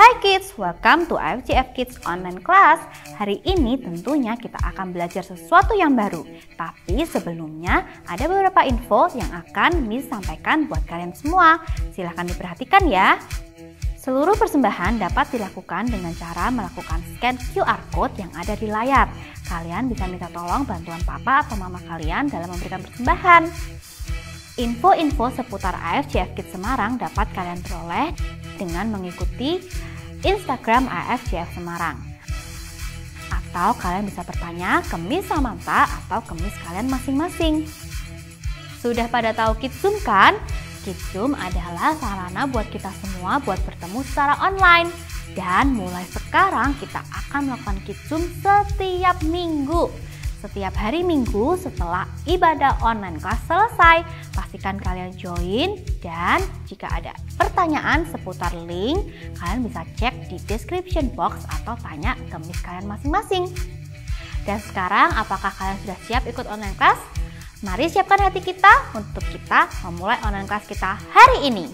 Hai kids, welcome to AFJF Kids Online Class. Hari ini tentunya kita akan belajar sesuatu yang baru. Tapi sebelumnya ada beberapa info yang akan Miss sampaikan buat kalian semua. Silahkan diperhatikan ya. Seluruh persembahan dapat dilakukan dengan cara melakukan scan QR Code yang ada di layar. Kalian bisa minta tolong bantuan papa atau mama kalian dalam memberikan persembahan. Info-info seputar AFJF Kids Semarang dapat kalian peroleh dengan mengikuti Instagram AFJF Semarang. Atau kalian bisa bertanya ke Miss Samantha atau ke Miss kalian masing-masing. Sudah pada tahu KidsZoom kan? KidsZoom adalah sarana buat kita semua buat bertemu secara online. Dan mulai sekarang kita akan melakukan KidsZoom setiap minggu. Setiap hari Minggu setelah ibadah online kelas selesai, pastikan kalian join, dan jika ada pertanyaan seputar link, kalian bisa cek di description box atau tanya ke Miss kalian masing-masing. Dan sekarang apakah kalian sudah siap ikut online class? Mari siapkan hati kita untuk kita memulai online class kita hari ini.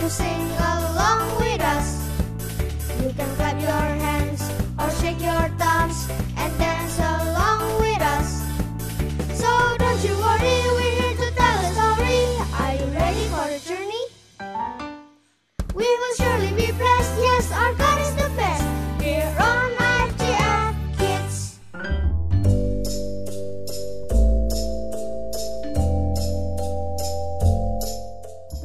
Sing along with us. You can clap your hands or shake your thumbs and dance along with us. So don't you worry, we're here to tell a story. Are you ready for the journey? We will surely be blessed. Yes, our God is the best. Here on AFJF Kids.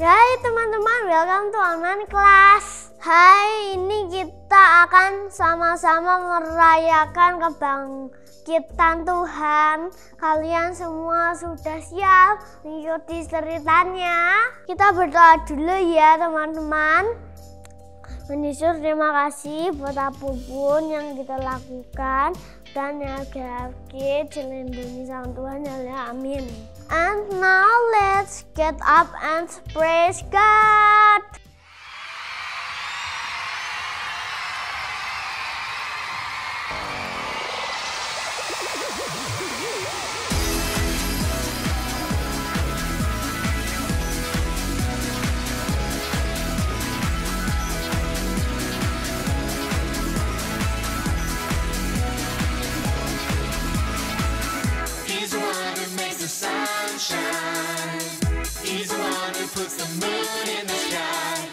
Hai teman-teman, welcome to online class. Hai, ini kita akan sama-sama merayakan kebangkitan Tuhan. Kalian semua sudah siap mengikuti ceritanya? Kita berdoa dulu ya teman-teman. Yesus, terima kasih buat apapun yang kita lakukan. Dan ya Kids, dilindungi sama Tuhan ya, amin. And now let's get up and praise God. He's the one who makes the sun shine. He's the one who puts the moon in the sky.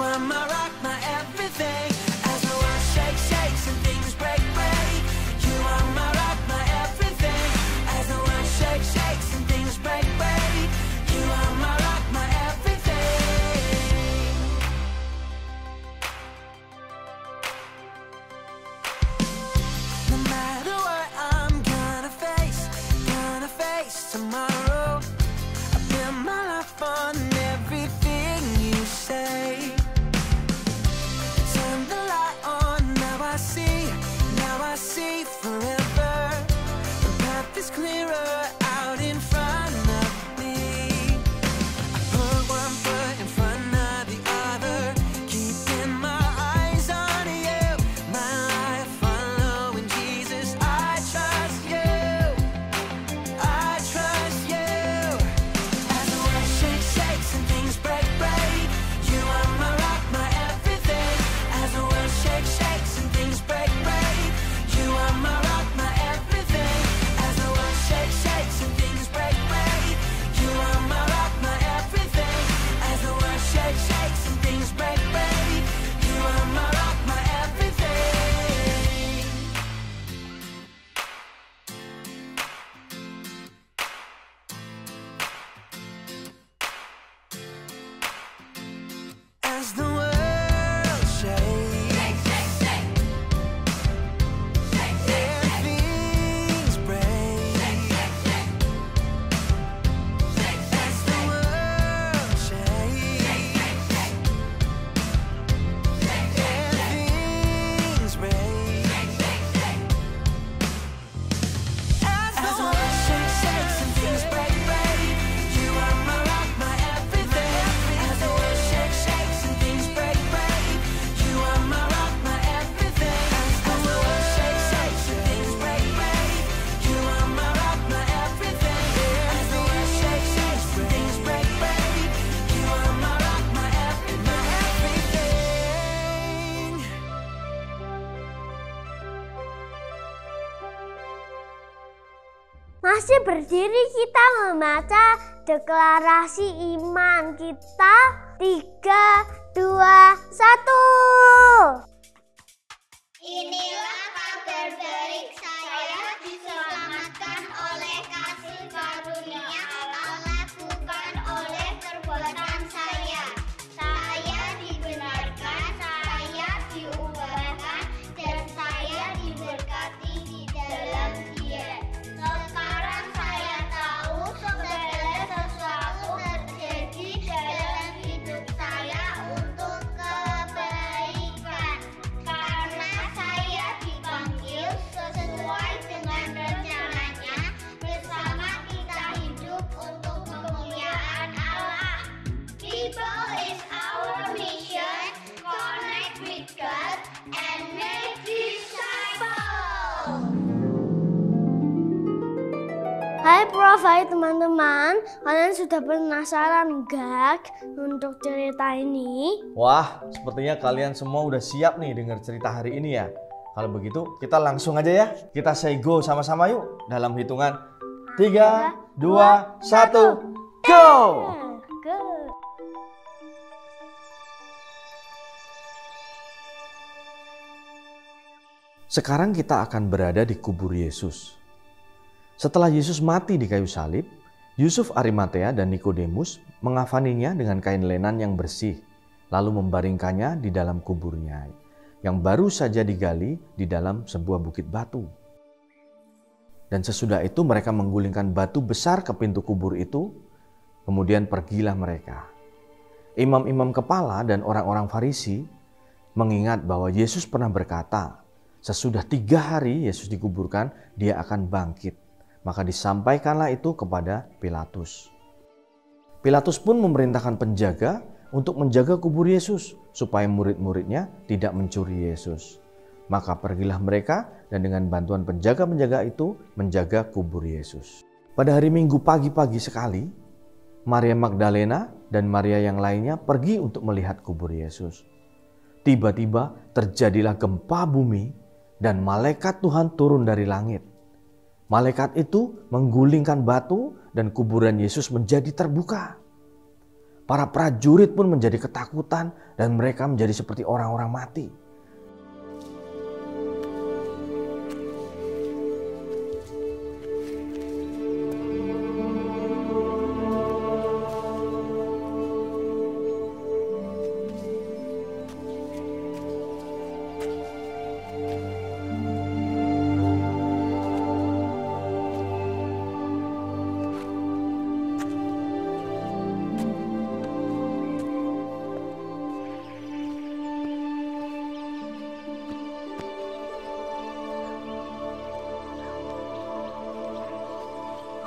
are my rock, my everything. As the world shakes, shakes and things break, break. You are my rock, my everything. As the world shakes, shakes and things break, break. You are my rock, my everything. No matter what I'm gonna face tomorrow. I build my life on everything you say. Turn the light on, now I see forever. The path is clearer out in front of me. I put one foot in front of the other, keeping my eyes on you. My life following Jesus, I trust you. I trust you. As the world shakes, shakes and things break, break. You are my rock, my everything. As the world shakes, shakes and things break, break. You are my rock, my everything. As the world shakes, shakes and things break, break. You are my rock, my everything. As the world shakes, shakes and things break, break. You are my rock, my everything. As the world shakes, and things break. As the world shakes, and things break. As the world shakes, shakes and things break, break. You are my rock, my everything. As the world shakes, shakes and things break, break. You are my rock, my everything. As the world shakes, shakes and things break, break. You are my rock, my everything. As the world shakes, shakes and things break, break. You are my rock, my everything. Masih berdiri kita membaca deklarasi iman kita. 3, 2, 1. Inilah kabar baik, saya diselamatkan oleh kasih karunia Allah, bukan oleh perbuatan saya. Saya dibenarkan, saya diubahkan, dan saya diberkati di dalam Dia. Sekarang saya tahu segala sesuatu terjadi dalam hidup saya untuk kebaikan, karena saya dipanggil sesuai dengan rencananya. Bersama kita hidup untuk kemuliaan Allah. People is our mission. Connect with God and make disciples. Hai Prof, hai teman-teman. Kalian sudah penasaran gak untuk cerita ini? Wah, sepertinya kalian semua udah siap nih dengar cerita hari ini ya. Kalau begitu kita langsung aja ya. Kita say go sama-sama yuk dalam hitungan 3, 2, 1, go! Good. Sekarang kita akan berada di kubur Yesus. Setelah Yesus mati di kayu salib, Yusuf Arimatea dan Nikodemus mengafaninya dengan kain lenan yang bersih, lalu membaringkannya di dalam kuburnya, yang baru saja digali di dalam sebuah bukit batu. Dan sesudah itu mereka menggulingkan batu besar ke pintu kubur itu, kemudian pergilah mereka. Imam-imam kepala dan orang-orang Farisi mengingat bahwa Yesus pernah berkata, sesudah 3 hari Yesus dikuburkan, dia akan bangkit. Maka disampaikanlah itu kepada Pilatus. Pilatus pun memerintahkan penjaga untuk menjaga kubur Yesus, supaya murid-muridnya tidak mencuri Yesus. Maka pergilah mereka dan dengan bantuan penjaga-penjaga itu menjaga kubur Yesus. Pada hari Minggu pagi-pagi sekali, Maria Magdalena dan Maria yang lainnya pergi untuk melihat kubur Yesus. Tiba-tiba terjadilah gempa bumi dan malaikat Tuhan turun dari langit. Malaikat itu menggulingkan batu dan kuburan Yesus menjadi terbuka. Para prajurit pun menjadi ketakutan dan mereka menjadi seperti orang-orang mati.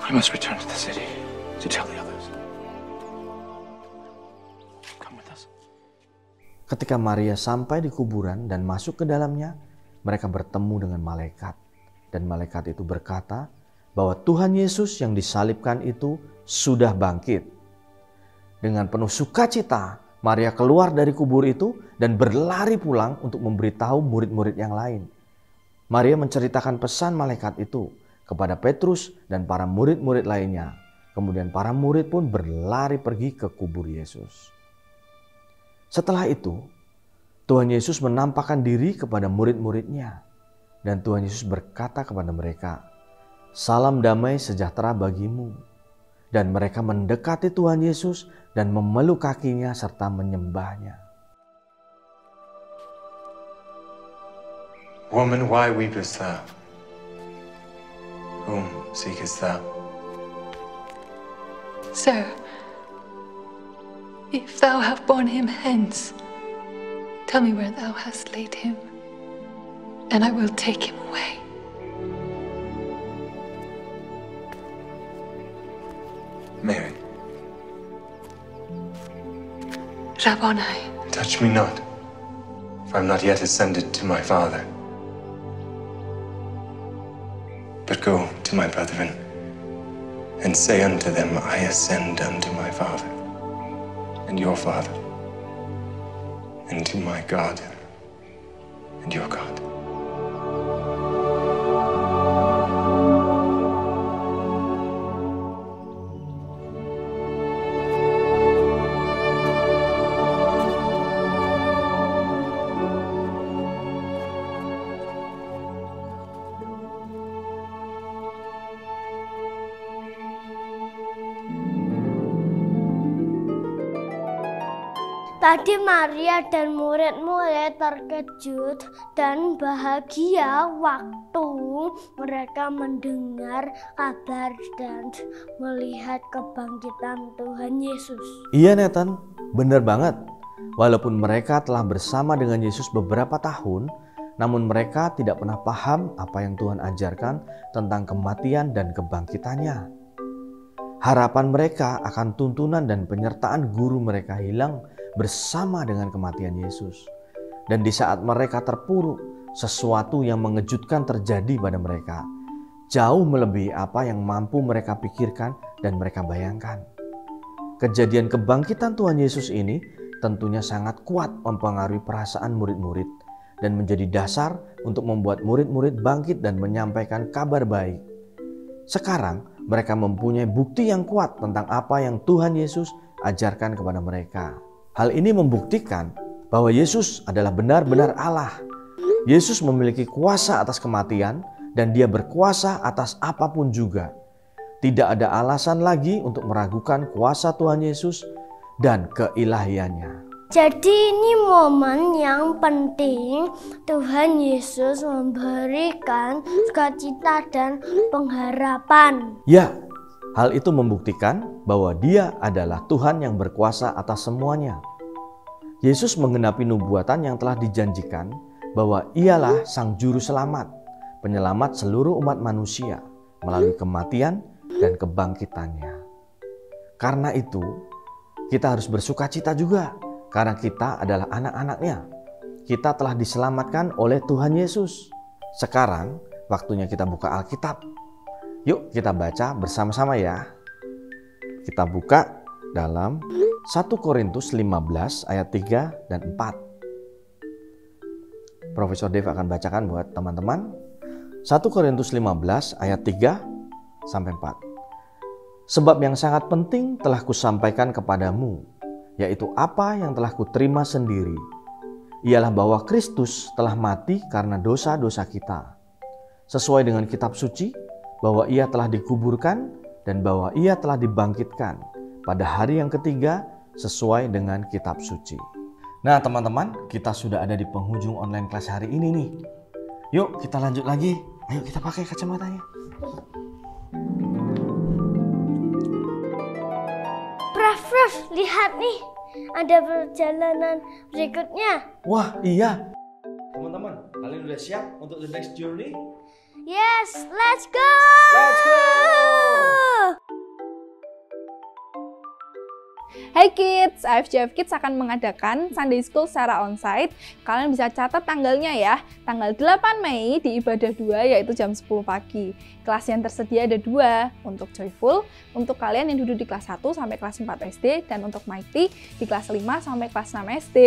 We must return to the city to tell the others. Come with us. Ketika Maria sampai di kuburan dan masuk ke dalamnya, mereka bertemu dengan malaikat. Dan malaikat itu berkata bahwa Tuhan Yesus yang disalibkan itu sudah bangkit. Dengan penuh sukacita, Maria keluar dari kubur itu dan berlari pulang untuk memberitahu murid-murid yang lain. Maria menceritakan pesan malaikat itu kepada Petrus dan para murid-murid lainnya. Kemudian para murid pun berlari pergi ke kubur Yesus. Setelah itu, Tuhan Yesus menampakkan diri kepada murid-muridnya. Dan Tuhan Yesus berkata kepada mereka, "Salam damai sejahtera bagimu." Dan mereka mendekati Tuhan Yesus dan memeluk kakinya serta menyembahnya. Woman, why weepest thou? Whom seekest thou? Sir, if thou have borne him hence, tell me where thou hast laid him, and I will take him away. Mary, Rabboni, touch me not, for I am not yet ascended to my Father. But go to my brethren, and say unto them, I ascend unto my Father, and your Father, and to my God, and your God. Tadi Maria dan murid-murid terkejut dan bahagia waktu mereka mendengar kabar dan melihat kebangkitan Tuhan Yesus. Iya Nathan, benar banget. Walaupun mereka telah bersama dengan Yesus beberapa tahun, namun mereka tidak pernah paham apa yang Tuhan ajarkan tentang kematian dan kebangkitannya. Harapan mereka akan tuntunan dan penyertaan guru mereka hilang bersama dengan kematian Yesus. Dan di saat mereka terpuruk, sesuatu yang mengejutkan terjadi pada mereka. Jauh melebihi apa yang mampu mereka pikirkan dan mereka bayangkan. Kejadian kebangkitan Tuhan Yesus ini tentunya sangat kuat mempengaruhi perasaan murid-murid dan menjadi dasar untuk membuat murid-murid bangkit dan menyampaikan kabar baik. Sekarang mereka mempunyai bukti yang kuat tentang apa yang Tuhan Yesus ajarkan kepada mereka. Hal ini membuktikan bahwa Yesus adalah benar-benar Allah. Yesus memiliki kuasa atas kematian dan Dia berkuasa atas apapun juga. Tidak ada alasan lagi untuk meragukan kuasa Tuhan Yesus dan keilahiannya. Jadi ini momen yang penting. Tuhan Yesus memberikan sukacita dan pengharapan. Ya, hal itu membuktikan bahwa Dia adalah Tuhan yang berkuasa atas semuanya. Yesus menggenapi nubuatan yang telah dijanjikan bahwa Ialah Sang Juru Selamat, penyelamat seluruh umat manusia melalui kematian dan kebangkitannya. Karena itu, kita harus bersukacita juga karena kita adalah anak-anak-Nya. Kita telah diselamatkan oleh Tuhan Yesus. Sekarang waktunya kita buka Alkitab. Yuk kita baca bersama-sama ya. Kita buka dalam 1 Korintus 15 ayat 3 dan 4. Profesor Dev akan bacakan buat teman-teman. 1 Korintus 15 ayat 3 sampai 4. Sebab yang sangat penting telah kusampaikan kepadamu, yaitu apa yang telah kuterima sendiri, ialah bahwa Kristus telah mati karena dosa-dosa kita, sesuai dengan kitab suci, bahwa ia telah dikuburkan dan bahwa ia telah dibangkitkan pada hari yang ketiga sesuai dengan kitab suci. Nah teman-teman, kita sudah ada di penghujung online kelas hari ini nih. Yuk kita lanjut lagi. Ayo kita pakai kacamatanya. Prof, lihat nih, ada perjalanan berikutnya. Wah iya. Teman-teman, kalian udah siap untuk the next journey? Yes, let's go! Let's go! Hai kids, AFJF Kids akan mengadakan Sunday School secara onsite. Kalian bisa catat tanggalnya ya. Tanggal 8 Mei di ibadah 2 yaitu jam 10 pagi. Kelas yang tersedia ada 2, untuk Joyful, untuk kalian yang duduk di kelas 1 sampai kelas 4 SD, dan untuk Mighty di kelas 5 sampai kelas 6 SD.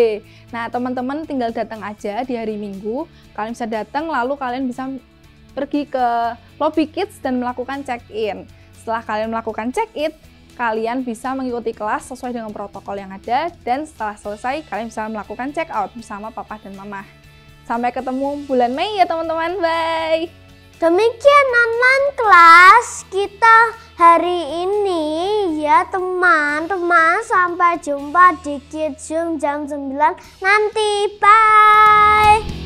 Nah teman-teman tinggal datang aja di hari Minggu. Kalian bisa datang lalu kalian bisa pergi ke lobby kids dan melakukan check-in. Setelah kalian melakukan check-in, kalian bisa mengikuti kelas sesuai dengan protokol yang ada, dan setelah selesai kalian bisa melakukan check out bersama papa dan mama. Sampai ketemu bulan Mei ya teman-teman, bye! Demikian online kelas kita hari ini ya teman-teman. Sampai jumpa di Kids Zoom jam 9 nanti, bye!